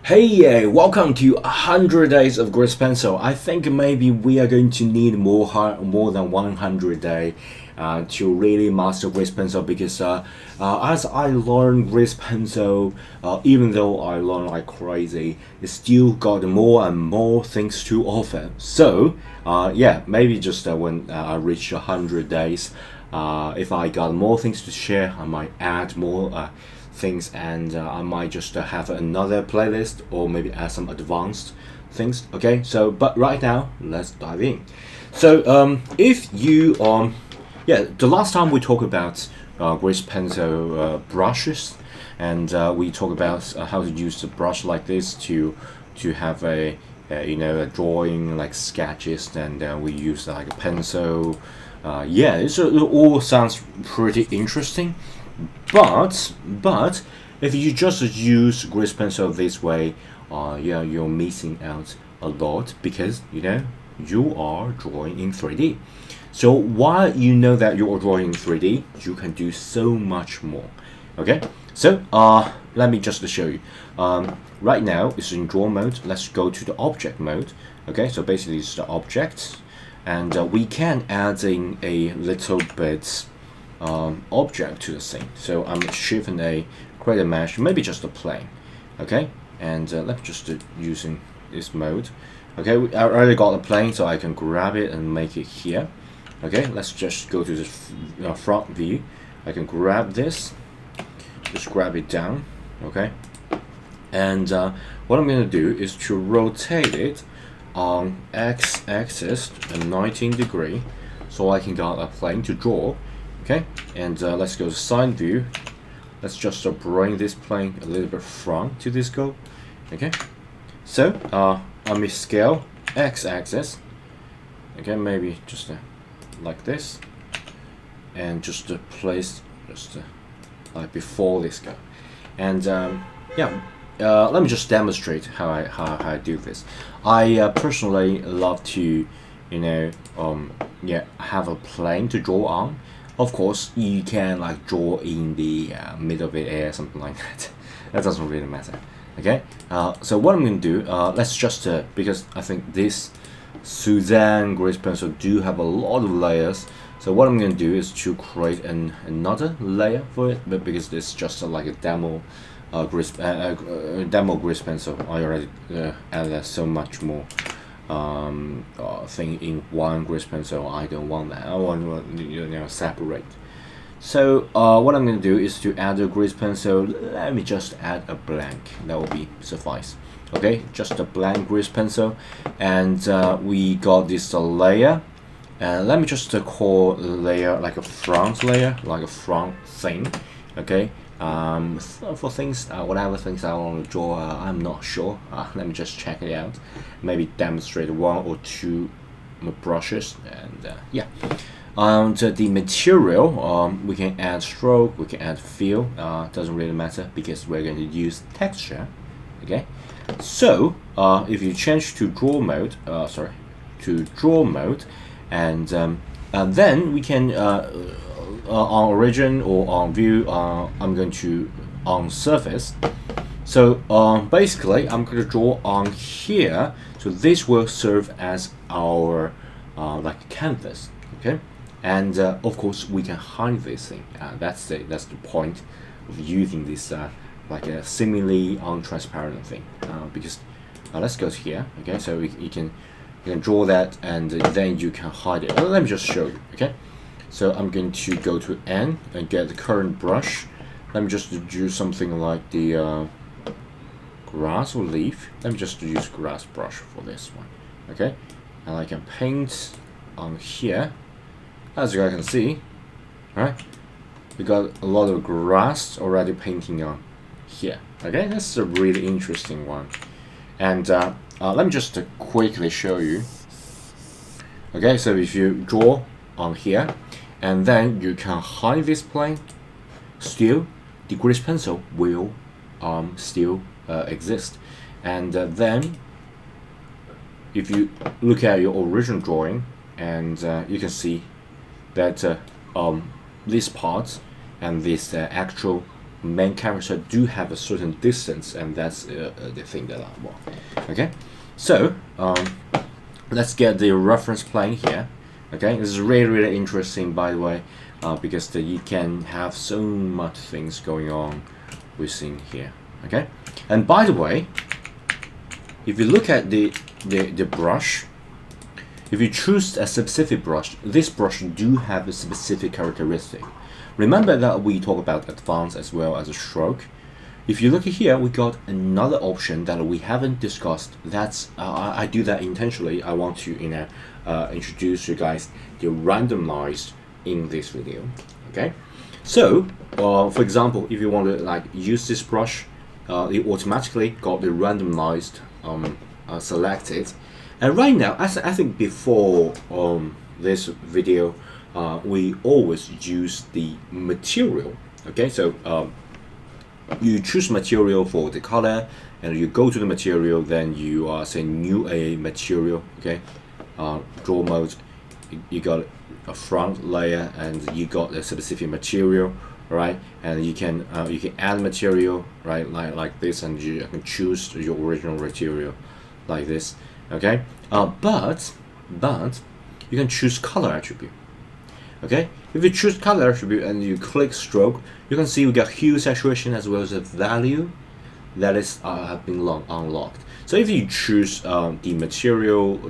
Hey, welcome to 100 Days of Grease Pencil. I think maybe we are going to need more than 100 days to really master Grease Pencil because as I learn Grease Pencil, even though I learn like crazy, it still got more and more things to offer. So, yeah, maybe just when I reach 100 days, if I got more things to share, I might add more things, and I might just have another playlist or maybe add some advanced things. Okay, so but right now let's dive in. So if you yeah, the last time we talked about Grease Pencil brushes, and we talked about how to use the brush like this to have a drawing like sketches, and we use like a pencil. Yeah, it all sounds pretty interesting. But if you just use Grease Pencil this way, yeah, you're missing out a lot because you are drawing in 3D. So while you know that you are drawing in 3D, you can do so much more. Okay, so let me just show you. Right now it's in draw mode. Let's go to the object mode. Okay, so basically it's the object, and we can add in a little bit object to the scene. So I'm shifting a create a mesh, maybe just a plane. Okay, and let me just using this mode. Okay, I already got the plane, so I can grab it and make it here. Okay, let's just go to the front view. I can grab this, just grab it down. Okay, and what I'm going to do is to rotate it on x-axis at 19 degree, so I can get a plane to draw. Okay, and let's go to side view. Let's just bring this plane a little bit front to this goal. Okay, so on my scale x-axis. Okay, maybe just like this, and just place just like before this go. And yeah, let me just demonstrate how I do this. I personally love to yeah, have a plane to draw on. Of course, you can like draw in the middle of the air, something like that. That doesn't really matter. Okay, so what I'm going to do, let's just because I think this Suzanne Grease Pencil do have a lot of layers. So what I'm going to do is to create another layer for it, but because it's just like a demo demo Grease Pencil, I already added so much more thing in one Grease Pencil. I don't want that. I want separate. So what I'm going to do is to add a Grease Pencil. Let me just add a blank. That will be suffice. Okay, just a blank Grease Pencil, and we got this layer. And let me just call layer like a front layer, like a front thing. Okay. For things, whatever things I want to draw, I'm not sure. Let me just check it out. Maybe demonstrate one or two brushes, and yeah. The material, we can add stroke, we can add fill. Doesn't really matter because we're going to use texture. Okay. So if you change to draw mode, and then we can. On origin or on view, I'm going to on surface. So basically I'm going to draw on here, so this will serve as our like canvas. Okay, and of course we can hide this thing. That's the point of using this like a seemingly untransparent thing, because let's go to here. Okay, so you can draw that, and then you can hide it. Let me just show you. Okay, so I'm going to go to N and get the current brush. Let me just do something like the grass or leaf. Let me just use grass brush for this one. Okay, and I can paint on here. As you guys can see, right? We got a lot of grass already painting on here. Okay, that's a really interesting one. And let me just quickly show you. Okay, so if you draw on here, and then you can hide this plane, still the Grease Pencil will still exist. And then if you look at your original drawing, and you can see that this part and this actual main character do have a certain distance, and that's the thing that I want. Okay, so let's get the reference plane here. Okay, this is really interesting, by the way, because you can have so much things going on within here. Okay, and by the way, if you look at the brush, if you choose a specific brush, this brush do have a specific characteristic. Remember that we talk about advance as well as a stroke. If you look at here, we got another option that we haven't discussed. That's I do that intentionally. I want to introduce you guys the randomize in this video. Okay, so for example, if you want to like use this brush, it automatically got the randomized selected. And right now, I think before this video, we always use the material. Okay, so you choose material for the color, and you go to the material, then you say new a material. Okay, draw mode, you got a front layer, and you got a specific material, right? And you can add material, right, like this, and you can choose your original material like this. Okay, but you can choose color attribute. Okay, if you choose color attribute and you click stroke, you can see we got hue, saturation, as well as a value that is have been unlocked. So if you choose the material,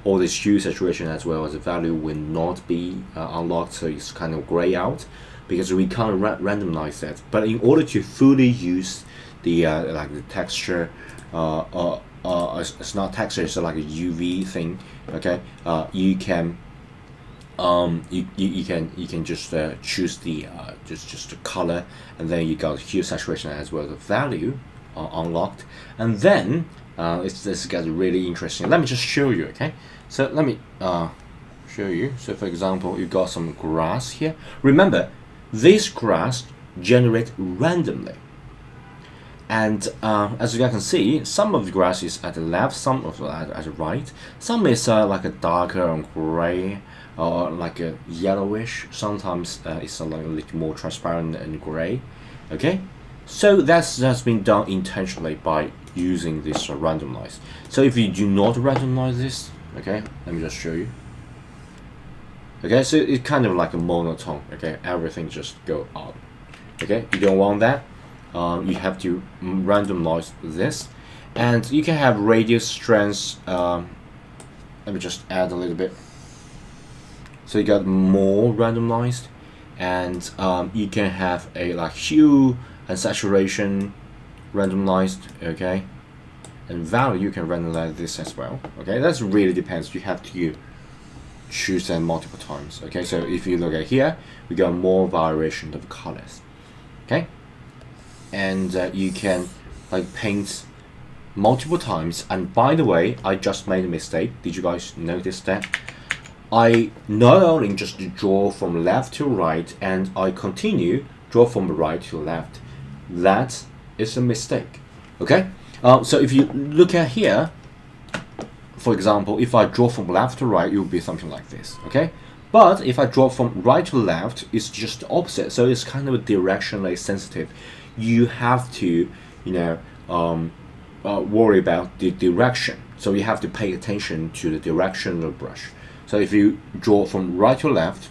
all this hue, saturation, as well as the value will not be unlocked, so it's kind of gray out because we can't randomize that. But in order to fully use the like the texture, it's not texture, it's like a UV thing. Okay, you can you can just choose the just the color, and then you got hue, saturation, as well as the value unlocked, and then this gets really interesting. Let me just show you. Okay, so let me show you. So for example, you got some grass here. Remember, this grass generate randomly. And as you guys can see, some of the grass is at the left, some of it at the right. Some is like a darker and gray, or like a yellowish. Sometimes it's like a little more transparent and gray. Okay, so that's been done intentionally by using this randomize. So if you do not randomize this, okay, let me just show you. Okay, so it's kind of like a monotone. Okay, everything just go up. Okay, you don't want that. You have to randomize this, and you can have radius, strength. Let me just add a little bit. So you got more randomized, and you can have a like hue and saturation randomized. Okay, and value you can randomize this as well. Okay, that really depends. You have to choose them multiple times. Okay, so if you look at here, we got more variation of colors. Okay. And you can like paint multiple times. And by the way, I just made a mistake. Did you guys notice that? I not only just draw from left to right, and I continue draw from right to left. That is a mistake. Okay, so if you look at here, for example, if I draw from left to right, it will be something like this. Okay, but if I draw from right to left, it's just the opposite. So it's kind of directionally sensitive. You have to, worry about the direction. So you have to pay attention to the direction of the brush. So if you draw from right to left,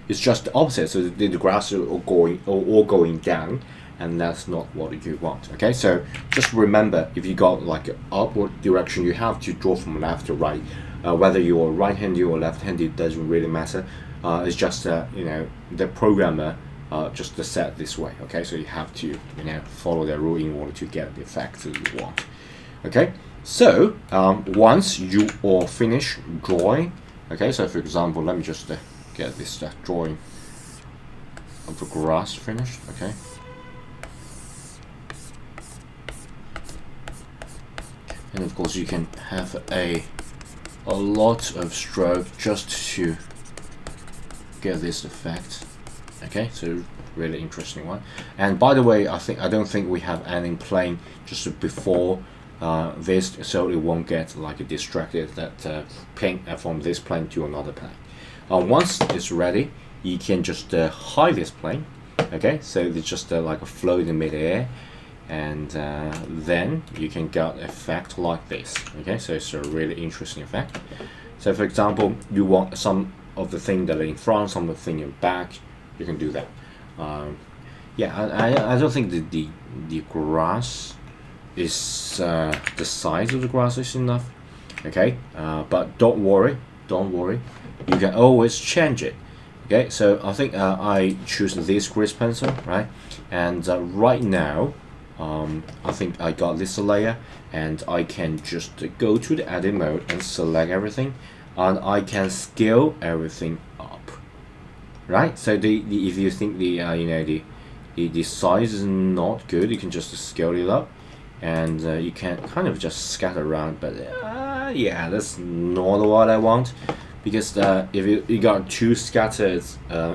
it's just the opposite. So the grass is all going down, and that's not what you want. Okay, so just remember, if you got like an upward direction, you have to draw from left to right. Whether you are right-handed or left-handed doesn't really matter. It's just the programmer just set this way. Okay, so you have to follow the rule in order to get the effect that you want. Okay, so once you are finished drawing, okay, so for example, let me just get this drawing of the grass finished. Okay, and of course you can have a lot of stroke just to get this effect. Okay, so really interesting one. And by the way, I don't think we have any plane just before this, so it won't get like distracted that paint from this plane to another plane. Once it's ready, you can just hide this plane, Okay, so it's just like a float in midair, and then you can get effect like this. Okay, so it's a really interesting effect. So for example, you want some of the thing that are in front, some of the thing in back, you can do that. Yeah, I don't think the grass is the size of the grass is enough. Okay, but don't worry, you can always change it. Okay, so I think I choose this grease pencil, right? And right now I think I got this layer, and I can just go to the edit mode and select everything, and I can scale everything up, right? So if you think the the size is not good, you can just scale it up, and you can kind of just scatter around. But yeah, that's not what I want, because if you got too scattered,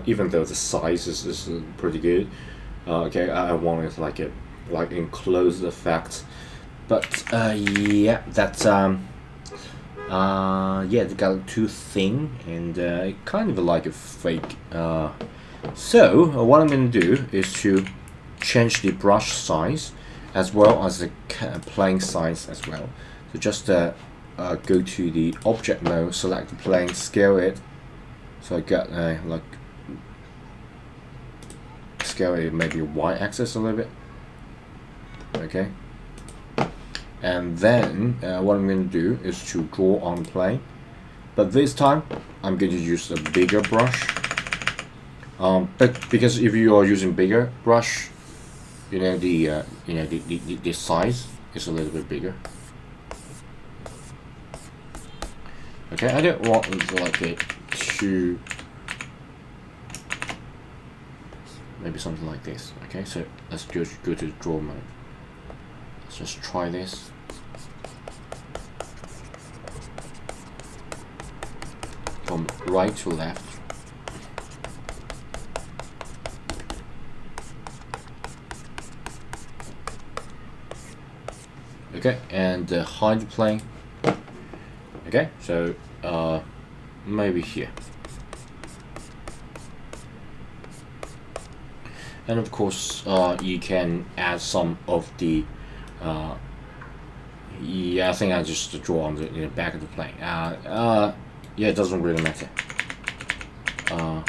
even though the size is pretty good, okay, I want it like a enclosed effect. But yeah, that's yeah, they got too thin, and kind of like a fake. So what I'm going to do is to change the brush size as well as the plane size as well. So just go to the object mode, select the plane, scale it. So I got like scale it maybe y-axis a little bit. Okay. And then what I'm going to do is to draw on plane, but this time I'm going to use a bigger brush. But because if you are using bigger brush, the size is a little bit bigger. Okay, I don't want like it to maybe something like this. Okay, so let's go to draw mode. Let's just try this. From right to left. Okay, and hide plane. Okay, so maybe here. And of course, you can add some of the. Yeah, I think I just draw on the back of the plane. Yeah, it doesn't really matter. Let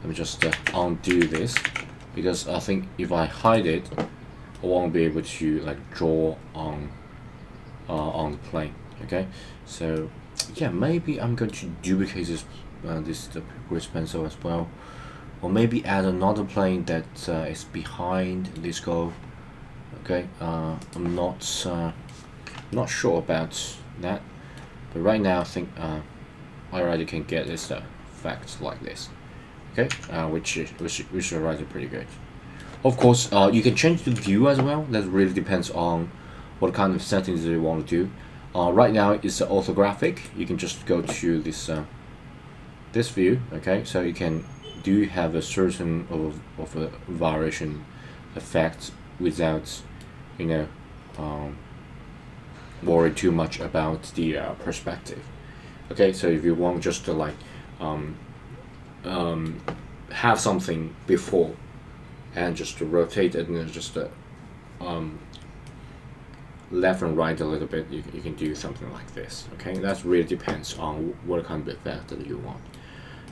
me just undo this, because I think if I hide it, I won't be able to like draw on the plane. Okay, so yeah, maybe I'm going to duplicate this the grease pencil as well, or maybe add another plane that is behind this goal. Okay, I'm not sure about that, but right now I think I already can get this effect like this. Okay, which is already pretty good. Of course, you can change the view as well. That really depends on what kind of settings you want to do. Right now it's orthographic. You can just go to this this view. Okay, so you can have a certain of a variation effect without worry too much about the perspective. Okay, so if you want just to like have something before and just to rotate it and just left and right a little bit, you can do something like this. Okay, that really depends on what kind of effect that you want.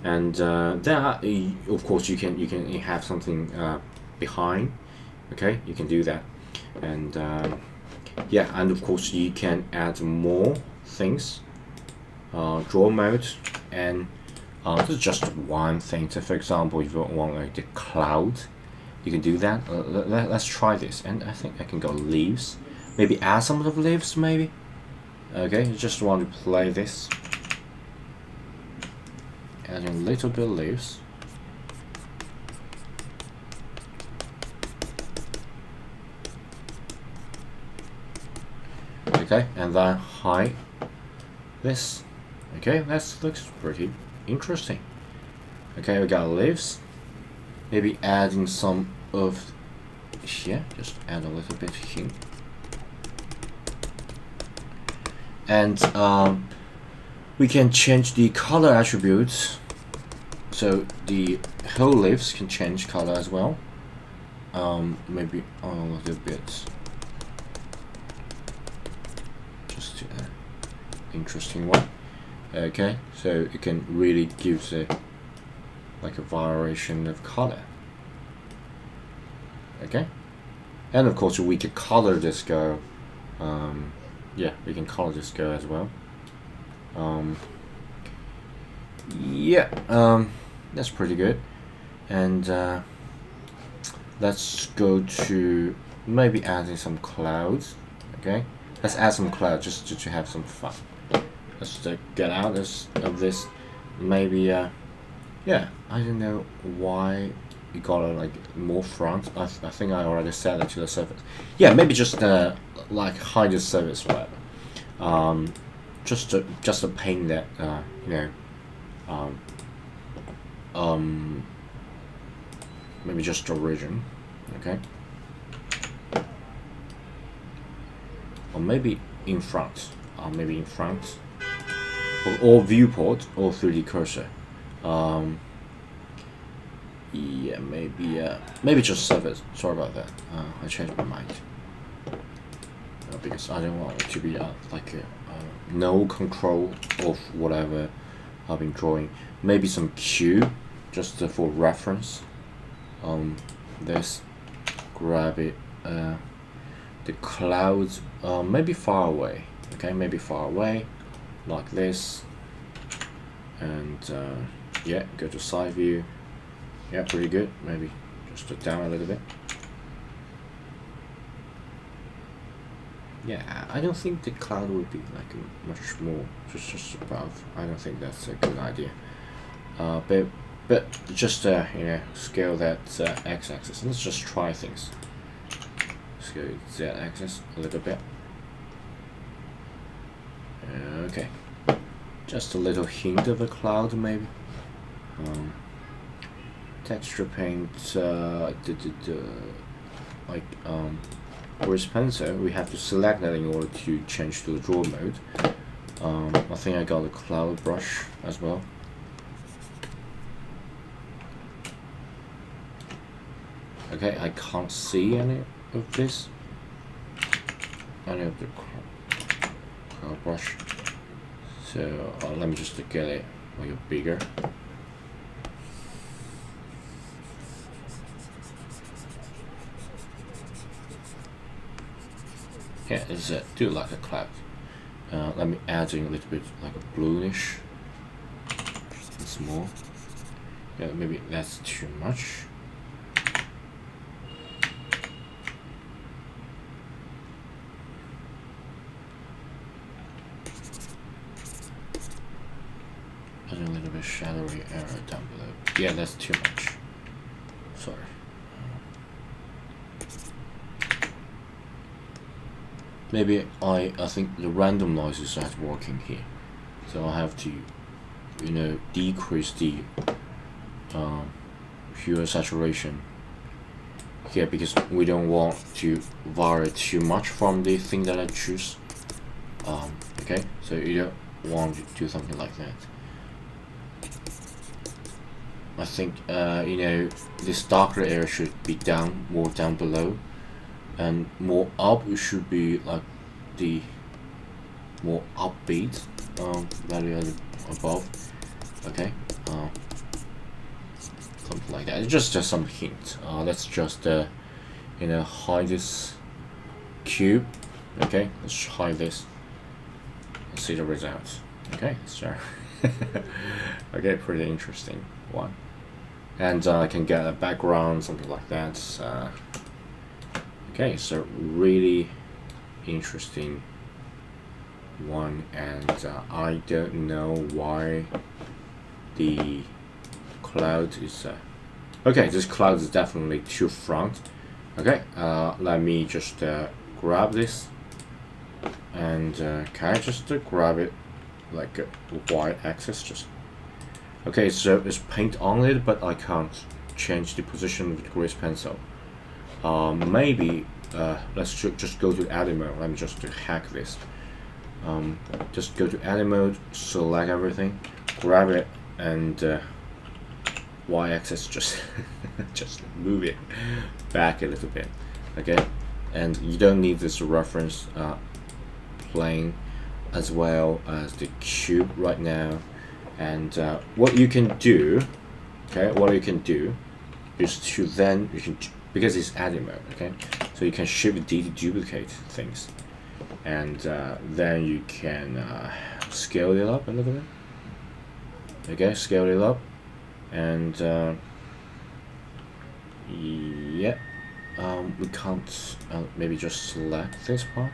And then of course you can have something behind. Okay, you can do that. And yeah, and of course you can add more things. Draw mode, and this is just one thing. So for example, if you want like the cloud, you can do that. Let's try this, and I think I can go leaves. Maybe add some of the leaves, maybe. Okay, just want to play this. Adding a little bit of leaves. Okay, and then hide this. Okay, that looks pretty interesting. Okay, we got leaves. Maybe adding some of here. Just add a little bit here. And we can change the color attributes. so the whole leaves can change color as well. Maybe a little bit. Just an interesting one. Okay, so it can really give like a variation of color. Okay, and of course we can color this girl. Yeah, we can color this girl as well. Yeah, that's pretty good. And let's go to maybe adding some clouds. Okay, let's add some clouds just to have some fun. Let's get out of this. Maybe yeah, I don't know why you gotta like more front. I think I already set it to the surface. Yeah, maybe just like hide the surface, whatever. Just to paint that you know, maybe just a region. Okay, or maybe in front. Maybe in front. Or viewport or 3D cursor. Yeah, maybe just surface. Sorry about that. I changed my mind because I don't want it to be like no control of whatever I've been drawing. Maybe some cube just for reference. This, grab it. The clouds, maybe far away. Okay, maybe far away. Like this, and yeah, go to side view. Yeah, pretty good. Maybe just down a little bit. Yeah, I don't think the cloud would be like much more just above. I don't think that's a good idea. But just you know, scale that x-axis. Let's just try things. Scale z-axis a little bit. Okay, just a little hint of a cloud, maybe. Texture paint, like with pencil, we have to select that in order to change to the draw mode. I think I got a cloud brush as well. Okay, I can't see any of this. Any of the cloud brush. So let me just get it a little bigger. Yeah, it's do like a cloud. Let me add in a little bit like a bluish. Small. Yeah, maybe that's too much. A little bit shadowy area down below. Yeah, that's too much. Sorry. Maybe I think the randomize is not working here, so I have to, you know, decrease the hue saturation here because we don't want to vary too much from the thing that I choose. Okay, so you don't want to do something like that. I think you know, this darker area should be more down below, and more up it should be like the more upbeat value above. Okay, something like that. It's just some hint. Let's just you know, hide this cube. Okay, let's hide this and see the results. Okay, so okay, pretty interesting one. And I can get a background, something like that. Okay, so really interesting one, and I don't know why the cloud is okay, this cloud is definitely too front. Okay, let me just grab this, and can I just grab it like a y-axis? Just okay, so it's paint on it, but I can't change the position with the grease pencil. Maybe let's just go to edit mode. Let me just hack this. Just go to edit mode, select everything, grab it, and y-axis, just just move it back a little bit. Okay, and you don't need this reference plane as well as the cube right now. And what you can do, okay, what you can do is to then you can, because it's edit mode, okay, so you can shift D to duplicate things, and then you can scale it up a little bit. Okay, scale it up, and yeah, we can't maybe just select this part,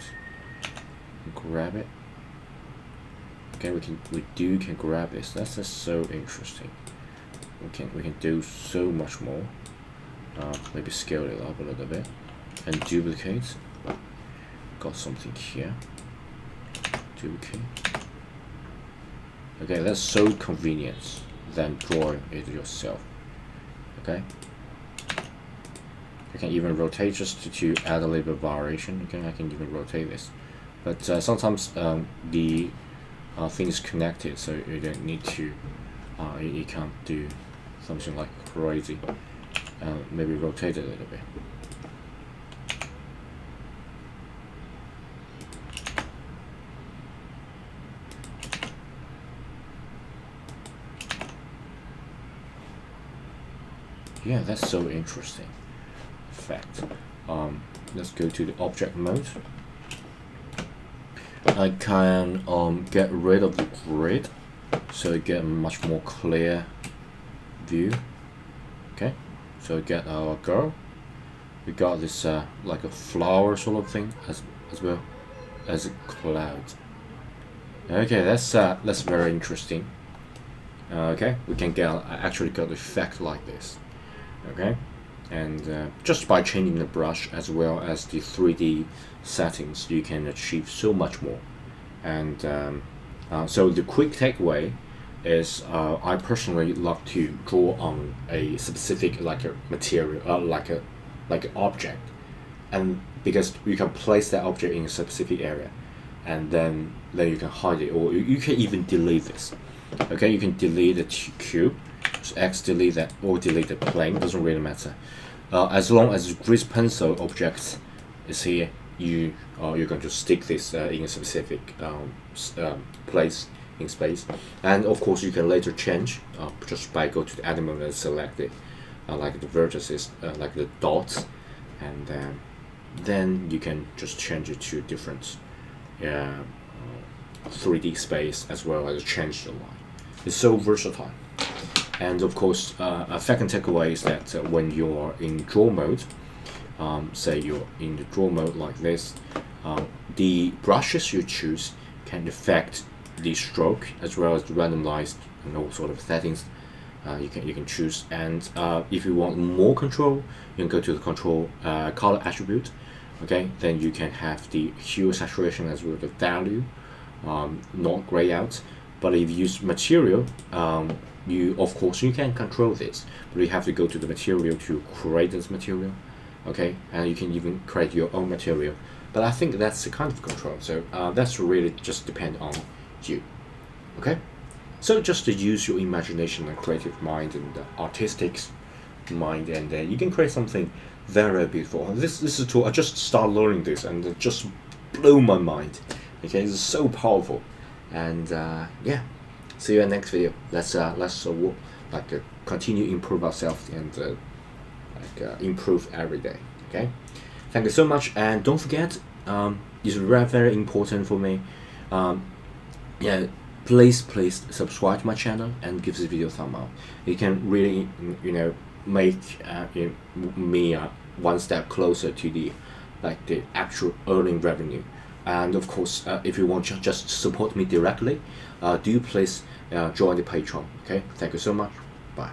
grab it. Okay, we can grab this. That's just so interesting. We can do so much more. Maybe scale it up a little bit and duplicate. Got something here. Duplicate. Okay, that's so convenient than drawing it yourself. Okay. I can even rotate just to add a little bit of variation. Okay, I can even rotate this, but sometimes the thing is connected, so you don't need to. You can't do something like crazy. Maybe rotate it a little bit. Yeah, that's so interesting. Fact. Let's go to the object mode. I can get rid of the grid, so you get a much more clear view. Okay, so we get our girl. We got this like a flower sort of thing as well as a cloud. Okay, that's very interesting. Okay, we can get actually got the effect like this. Okay, and just by changing the brush as well as the 3D settings, you can achieve so much more. And so the quick takeaway is I personally love to draw on a specific like a material, like an object, and because you can place that object in a specific area, and then you can hide it, or you can even delete this. Okay, you can delete the cube, just X delete that, or delete the plane, doesn't really matter. As long as grease pencil object is here, you're going to stick this in a specific place in space, and of course you can later change just by go to the edit mode and select it, like the vertices, like the dots, and then you can just change it to different 3D space as well as change the line. It's so versatile. And of course, a second takeaway is that when you're in draw mode, say you're in the draw mode like this, the brushes you choose can affect the stroke as well as the randomized and all sort of settings. You can choose, and if you want more control, you can go to the control color attribute. Okay, then you can have the hue saturation as well as the value, not gray out. But if you use material, you of course you can control this, but you have to go to the material to create this material. Okay, and you can even create your own material. But I think that's the kind of control. So that's really just depend on you. Okay, so just to use your imagination and creative mind and artistic mind, and you can create something very beautiful. This is a tool. I just started learning this, and it just blew my mind. Okay, it's so powerful. And yeah, see you in the next video. Let's continue improve ourselves and improve every day. Okay, thank you so much, and don't forget, it's very very important for me. Yeah, please subscribe to my channel and give this video a thumb up. It can really make me one step closer to the actual earning revenue. And of course, if you want to just support me directly, do please join the Patreon. Okay, thank you so much. Bye.